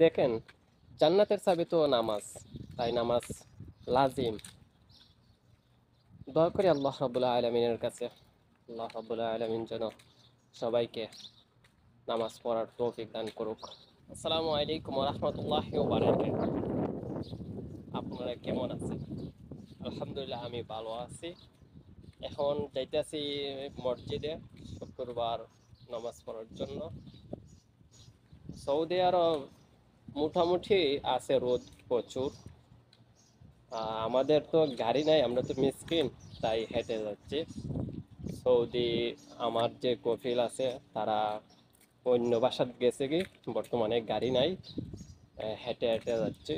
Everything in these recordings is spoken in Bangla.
দেখেন, জান্নাতের চাবি তো নামাজ, তাই নামাজ লাজিম। দোয়া করি আল্লাহ রাব্বুল আলামিনের কাছে, আল্লাহ রাব্বুল আলামিন যেন সবাইকে নামাজ পড়ার তৌফিক দান করুক। আসসালামু আলাইকুম ওয়া রাহমাতুল্লাহি ওয়া বারাকাতুহু। আপনারা কেমন আছেন? আলহামদুলিল্লাহ, আমি ভালো আছি। এখন যাইতেছি মসজিদে শুক্রবার নামাজ পড়ার জন্য। সৌদি আরব মোটামুটি আছে রোদ প্রচুর। আমাদের তো গাড়ি নাই, আমরা তো মিসকিন, তাই হেঁটে যাচ্ছি। সৌদি আমার যে কফিল আছে তারা অন্য বাসাত গেছে কি, বর্তমানে গাড়ি নাই, হেঁটে হেঁটে যাচ্ছে।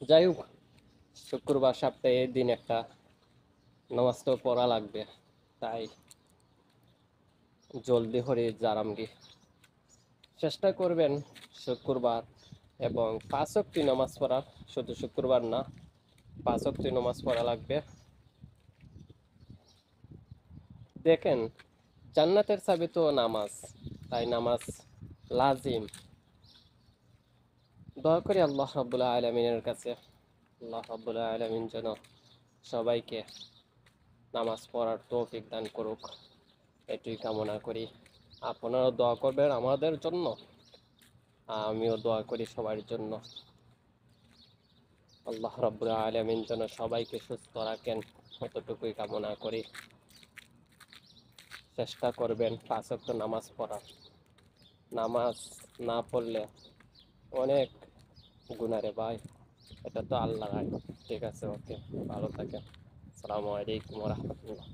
যাই হোক, শুক্রবার সপ্তাহে দিন একটা নামাজ তো পড়া লাগবে, তাই জলদি করে জারামগি। চেষ্টা করবেন শুক্রবার এবং 5 ওয়াক্ত নামাজ পড়ার, শুধু শুক্রবার না, 5 ওয়াক্ত নামাজ পড়া লাগবে। দেখেন, জান্নাতের চাবি তো নামাজ, তাই নামাজ লাজিম। দোয়া করি আল্লাহ রাব্বুল আলামিনের কাছে, আল্লাহ রাব্বুল আলামিন যেন সবাইকে নামাজ পড়ার তৌফিক দান করুক, এটুই কামনা করি। আপনারাও দোয়া করবেন আমাদের জন্য, আমিও দোয়া করি সবার জন্য। আল্লাহ রাব্বুল আলামিন যেন সবাইকে সুস্থ রাখেন, এতটুকুই কামনা করি। চেষ্টা করবেন 5 ওয়াক্ত নামাজ পড়ার। নামাজ না পড়লে অনেক গুনারে ভাই, এটা তো আল্লাহর আইন। ঠিক আছে, ওকে, ভালো থাকেন। আসসালামু আলাইকুম ওয়া রাহমাতুল্লাহ।